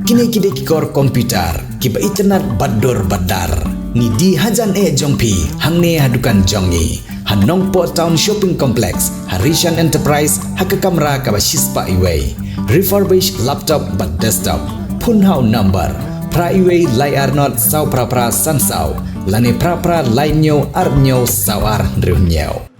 Kini kikor komputer, kiba internet bador badar. Ni di hajan jongpi, hangne hadukan jongi. Hanong po town shopping complex, Harishan Enterprise, haka kamera kaba shispa iway. Refurbished laptop but desktop. Punhau number. Pra iway layar not sau pra sansau. Lane pra lainyo arnyo sawar riunyo.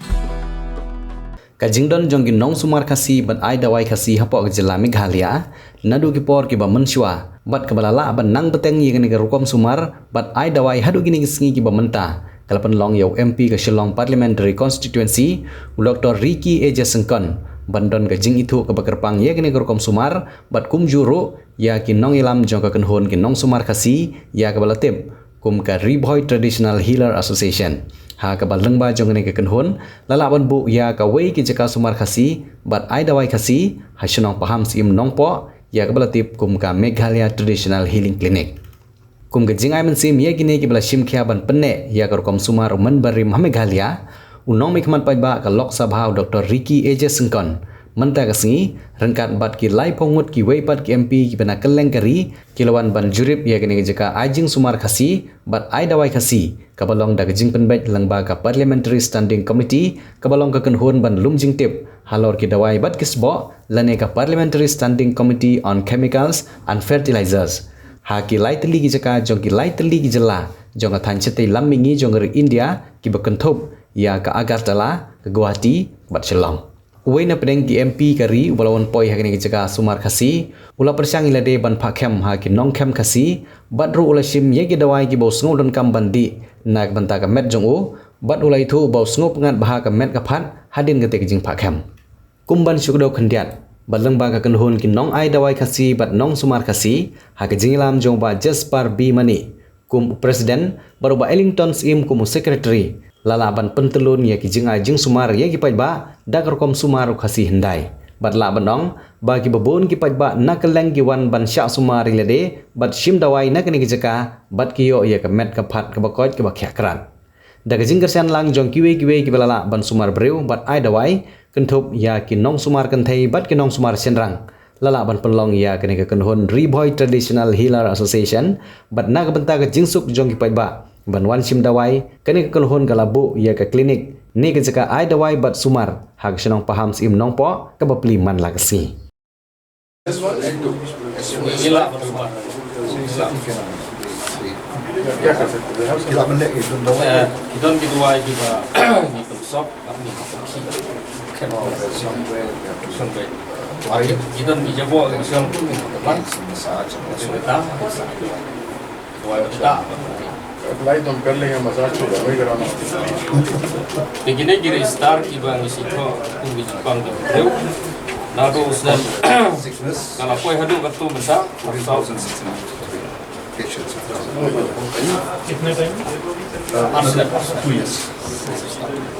Kajingdon jongi nong sumar kasi bat ai dawai kasi hapo jela Meghalaya nadu kipor kiba menshwa bat kabalala ban nang beteng yeng ni rukom sumar bat ai dawai hadu gini sngi kiba menta kalapan long yau MP ke Shillong Parliamentary Constituency Dr. Ricky Eja Sengkon bandon kajing itu ke bakerpang yeng ni rukom sumar bat kum juru ya ki nong ilam jong ka kenhon ki nong sumar kasi ya kabalatip kum ka Riboy Traditional Healer Association ha ka balengba jong ni ke kenhon lalaban bu ya ka wei ki jaka sumar khasi bat ai dawai khasi ha shnong paham sim nong po ya ka balatip kum ka Meghalaya Traditional Healing Clinic kum ke jingai men sim ye gini ki bala sim khia ban penne ya ka kom sumar man bari Meghalaya unong mikman pai ba ka Lok Sabha Dr. Ricky Eja Sengkon menta ka singi rengkat bat ki lai pongut ki wei pat ki MP ki bana keleng kari kilawan ban jurip ya gini jaka ajing sumar khasi bat ai dawai khasi kabalong da jing penbet langba ka Parliamentary Standing Committee kabalong ka kenhun ban lumjing tip halor ki dawai bat kisbo lane ka Parliamentary Standing Committee on Chemicals and Fertilizers ha ki lai teli ki jaka jong ki lai teli ki jela jong athan chete lammingi jong ri India ki bakenthop ya ka Agartala ka Guwahati bat Shillong Uway na pedeng ki MP kari walawan poi hakini jaga sumar khasi ula persyang ilade ban phakem ha ki nong khem khasi badru ula sim ye ki dawai ki bos ngau don kam bandi nak banta ka met jong u bad ulai thu bos ngau pengat baha ka met ka phat hadin ka te ki jing phakem kumban sukdo khandiat balang ba ka kanhun ki nong ai dawai khasi bad nong sumar khasi ha ka jingilam jong ba just par B mani kum president baru ba Ellington sim kum secretary lalaban pentelun ya ki jingai jing sumar ya ki pai ba dakar kom sumar khasi hendai bat la banong ba ki babon ki pai ba nakaleng ki wan ban sha sumar ilade bat shim dawai nakani ki jaka bat ki yo ya ka met ka phat ka bakot ki ba khakran da ka jing kersan lang jong ki we ki balala ban sumar breu bat ai dawai kenthop ya ki nong sumar kan thai bat ki nong sumar senrang lala ban penlong ya kani ka kenhon Riboy Traditional Healer Association bat na ka benta ka jingsuk jong ki pai ba ban wan sim dawai kani ka kenhon kalabu ya ka klinik ni ka jaka ai dawai bat sumar hak shnong paham sim nong po ka bapli man la kasi Idon kedua juga ni tusok kami sampai idon dijabo isang teman cerita Apply तुम कर लेंगे मसाज तो वही कराना begini kira star kiba ngisiko kungi Jepang dulu lalu usdan kalau kau hadu kartu besar 3600 patients कितने time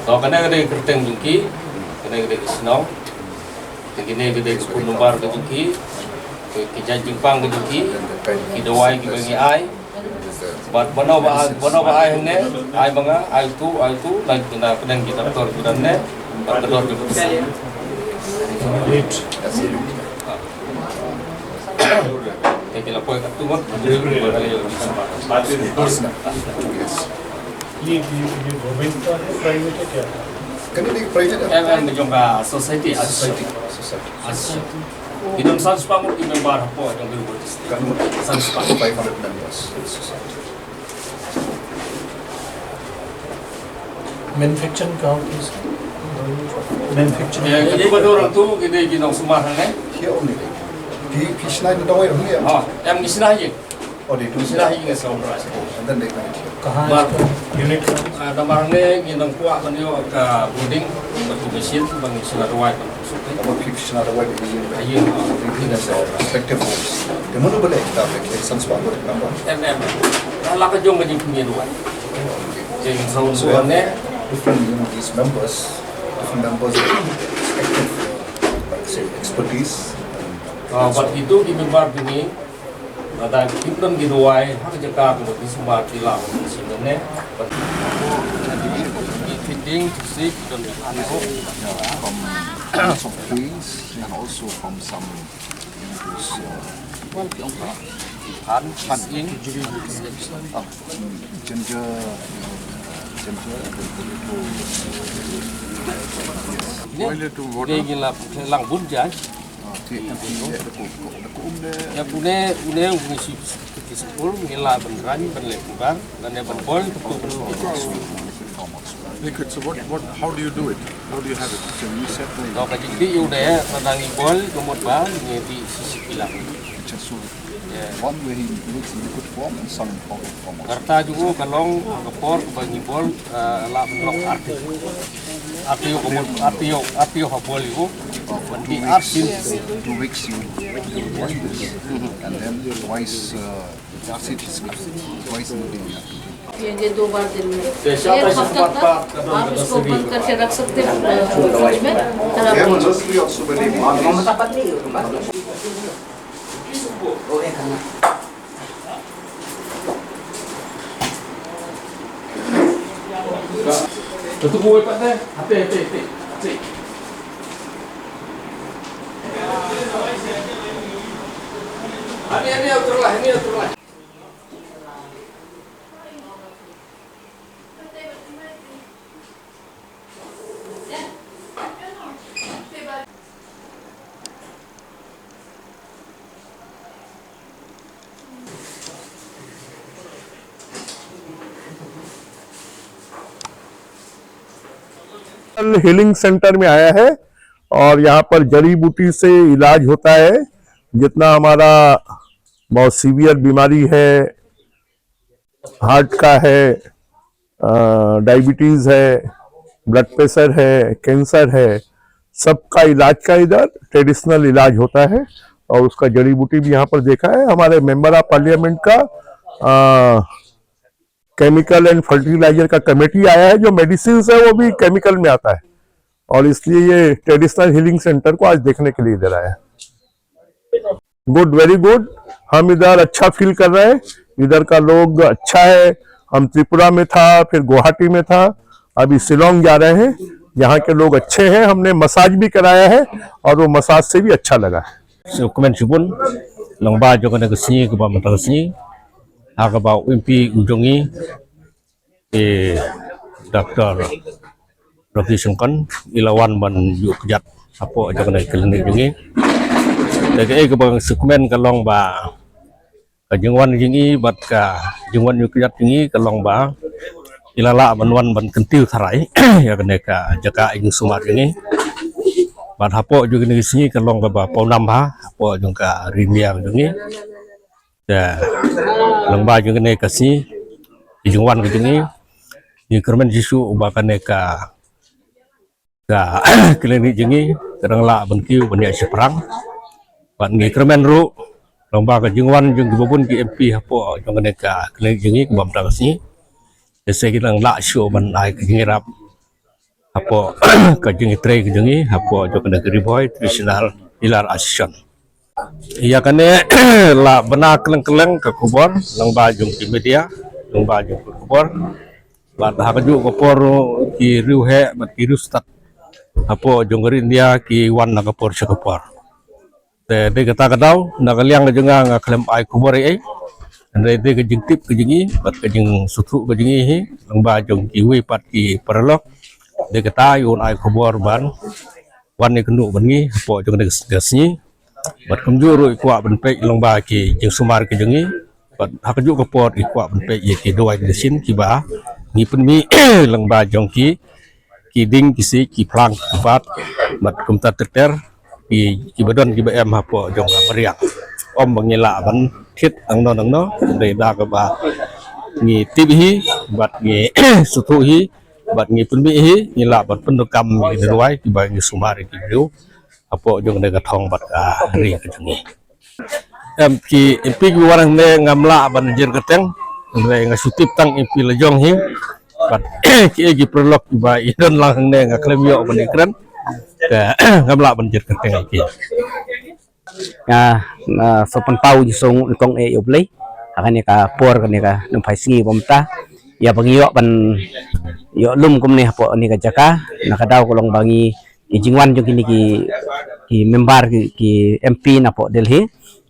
kalau kena ada kerteng jungki kena ada kisnau begini ada kunumbar ke jungki kijang Jepang ke jungki kidawai kibangi ai Bat bano ba ai hne ai banga ai tu like na pedang kita tor kudanne bat tor ke late kila poi ka tu ये government का है प्राइवेट है क्या Can you make private? em jongga society idon sans pamut di member hapo jong biru Kan sans pam 500 members in society. Manufacturing कहाँ की manufacturing jadi pada orang tu kita ginong sumar ne Here only. Di Krishna itu dawai dong ya. em gisna ye Oh, they do gisna ye ngasau and then they come here. कहाँ बार- है unit nomor ne ginong kuat kanyo ka building batu mesin bang sila ruai About Krishna dawai di sini. ayun In their respective homes. They want to beli kita pakai sunspot number. em ala ka jong ngajing punya ruai jadi saun So we have suan ne different, these members, different members with respective, like say, expertise. buat itu di member ini ada kita di ruai hak jaka di sumbar di laut di sini ne fitting to see dan From some trees and also from some those han pan in Ginger, ini gila lang bun jan ya pune ngisi di sepul gila beneran benlebar dan ya benbol liquid. So how do you do it? How do you have it? Can you set the kalau kaji di udah tentang bol nomor bal di sisi bilang so one way he makes in liquid form and some in powder form. karta juga kalong kepor bagi bol lah benlok artio habol itu For di 2 artin 2 weeks you wash this and then twice twice in a day you have to do. ये 2 बार दिन में एक हफ्ता तक आप इसको बंद करके रख सकते हैं फ्रिज में खराब Tutup mulut Pak teh. Hati. Ini aturlah. Healing centre में आया है और यहाँ पर जड़ी बूटी से इलाज होता है। जितना हमारा बहुत सीवियर बीमारी है, हार्ट का है, डायबिटीज है, ब्लड प्रेशर है, कैंसर है, सबका इलाज का इधर ट्रेडिशनल इलाज होता है। और उसका जड़ी बूटी भी यहाँ पर देखा है। हमारे मेंबर ऑफ पार्लियामेंट का केमिकल एंड फर्टिलाइजर का कमेटी आया है, जो मेडिसिन है वो भी केमिकल में आता है और इसलिए ये ट्रेडिशनल हीलिंग सेंटर को आज देखने के लिए इधर आया है। Good, very good. हम इधर अच्छा फील कर रहे हैं, इधर का लोग अच्छा है। हम त्रिपुरा में था, फिर गुवाहाटी में था, अभी शिलोंग जा रहे हैं। यहाँ के लोग अच्छे हैं। हमने मसाज भी कराया है और वो मसाज से भी अच्छा लगा है। Dokumen lomba juga negosiasi ke bawah negosiasi, agak bawah impi ujungi Dr. Ravi Shankar ilawan ban yuk jat apa juga nego klinik ujungi. Jadi ke bawah dokumen ke lomba kejengwan ujungi bat ke jengwan yuk jat ujungi ke lomba ilala banwan ban kentil tharai ya kena ke jaga ujung sumat ujungi. Bat hapo juga di sini kalau nggak pau nambah hapo juga rimia begini ya lomba juga nih kasih hijauan begini di kermen jisu ubakan neka klinik jengi kadang lah bentiu banyak seperang bat di kermen ru lomba kejauhan juga dibubun di MP hapo juga neka klinik jengi kebam kasih saya kita lah show banai kejengirap hapo kajeng itre kejengi hapo jo kena riboy traditional hilar asison iya kane la bena keleng-keleng ke kubor lang bajung di media lang bajung ke kubor bat hakaju kopor ki riuhe bat kirustat hapo jonggerin dia ki wan na kopor sa kopor de kata kadau na kaliang jenga ngaklem ai kubor ai ande de kejeng tip kejengi bat kejeng sutu kejengi hi lang bajung ki wi pat ki perlok de kata yun ay kubor ban wan ni kenu bangi po jong de gasni bat kumjuru ikwa benpe lomba ki jeng sumar ke jengi bat hakaju kopor ikwa benpe ye ki doai de sin ki ba ni penmi lomba jong ki ding kisi ki plang bat bat kumta terter ki badon ki ba em hapo jong bariak om bangila ban thit ang no de da ka ba ni tibi bat ni sutu hi bat ngi pun hi ngila bat pendukam di ruai di bagi sumari di biu apo jong de gatong bat ri ke jengi MP warang ne ngamla ban jer keteng ne ngasutip tang MP lejong hi bat ki gi prolog ba idon lang ne ngaklem yo ban ikran ke ngamla ban jer keteng ki sopan pau jisong kong e yoblei akan ka por kan ka numpai singi bomta ya bagi yo ban yo lum kum ni hapo ni ka jaka nakadaw ko long bangi ijingwan jo kini ki member ki MP na po Delhi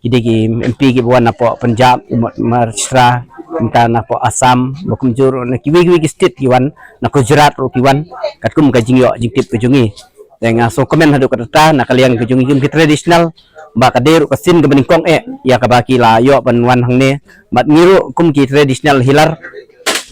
Kidi ki MP ki buan napo Punjab, Maharashtra, minta napo Assam, bakum juru na kiwi ki state kiwan, na Gujarat ro kiwan, katkum ka jingyo jingtip ke jungi. Dengan so komen hadu kata na kalian ke jungi ki tradisional, ba kader ka sin ke beningkong ya ka baki la yo banwan hang ne, mat ngiru kum ki tradisional hilar,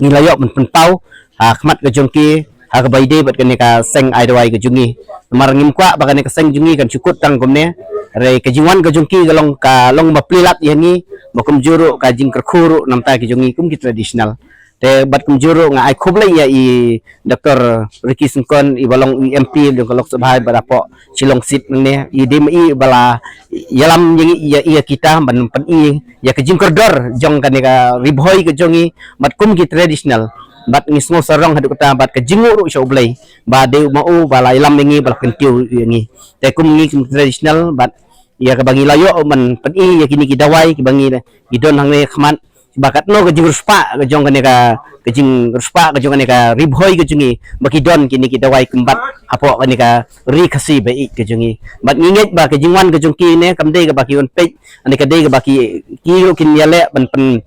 nilayo men pau, khmat ke jungki, ha ka baide bat kene ka seng ai dawai ke jungi. Marangim kwa ba kene ka seng jungi kan cukut tang kumne. Rai kajingwan kajungki galong ka long maplilat yani makum juru kajing kerkhuru namta kajungi kum ki tradisional te bat kum juru nga ai khoblai ya i Dr. Ricky Sungkon i balong MP dong kalok sabhai barapo silong sit ne i dim i bala yalam yang iya kita ban pan i ya kajing kordor jong kanega ribhoi kajongi mat kum ki tradisional bat ngisngo sarong hadu kata bat kajingu ru shoblai ba de mau bala yalam ngi bala kentiu ngi te kum ngi tradisional bat ya ke bangi layo man peni ya kini kidawai ki bangi gidon hang ne khmat bakat no ke jing ruspa ke jong ka jing ruspa ke jong ka ribhoi ke jungi bakidon kini kidawai kembat apo kani ka ri khasi bai ke jungi bat nginget ba ke jingwan ke jongki ne kamde ke baki on pe ani ka de ke baki ki kin yale ban pen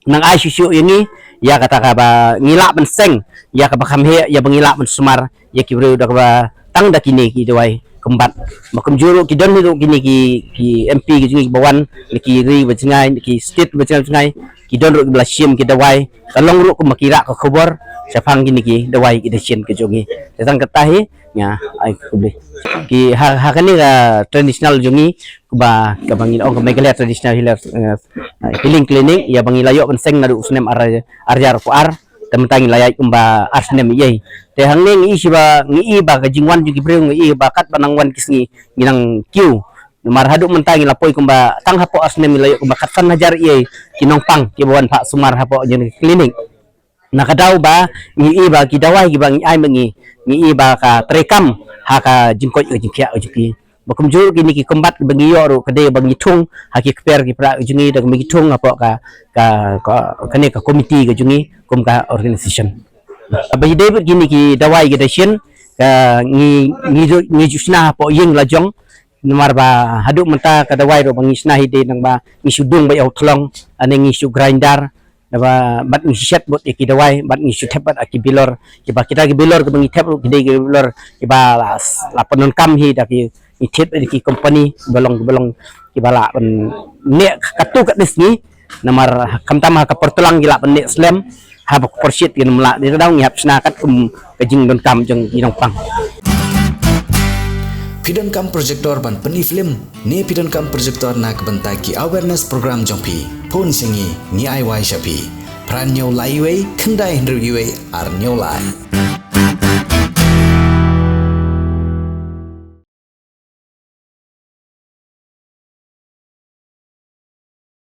nang ai shu ini ya kata ka ba ngila ban seng ya ka bakam he ya bangila ban sumar ya ki bro dak ba tang dak kini kidawai kembat makum juru kidon itu kini ki MP ki bawan ki ri bacengai ki state bacengai kidon ru blasim ki dawai kalong ru makira ka khobor sapang kini ki dawai ki desin ke jongi datang ketahi nya ai kubli ki ha kani ga traditional jongi ba ka bangil ong megalia traditional healer healing clinic ya bangil layo penseng ngadu usnem arjar fuar tementang layai kumba arsnem yei te hangning isiba ngi ba ka jingwan jugi breng ngi bakat banangwan kisngi nginang kiu marhadu mentangi lapoi kumba tang hapo arsnem layo kumba katan hajar yei kinong pang ki bawan Pak Sumar hapo jen klinik nakadau ba ngi ba ki dawai ki bang ai mengi ngi ba ka trekam ha ka jingkoi jingkia juki bakum jur kini ki kombat bangi yo ru kade bangi tung haki kper ki pra jungi dak bangi tung apa ka kane ka komiti ke jungi kum ka organization abai David kini ki dawai ke dasien ka ngi jusna po yeng lajong nomor ba hadu menta ka dawai ro bangi sna hide nang ba ngi sudung ba yaw thlong ane ngi su grinder ba bat ngi set bot ki dawai bat ngi su tepat aki bilor ki ba kita ki bilor ke bangi tep ki de ki bilor ki ba la panon kam hi dak itip di company balong kibala ne katu kat disni namar kamtama ka pertulang gila pen slam habak porsit gin mla di daw ngap snakat kajing don kam jeng inong pang Pidon kam projector ban peni film ne pidon kam projector nak bentaki awareness program jompi pun singi ni ai wai shapi pran nyo lai wei kendai hendru ar nyo lai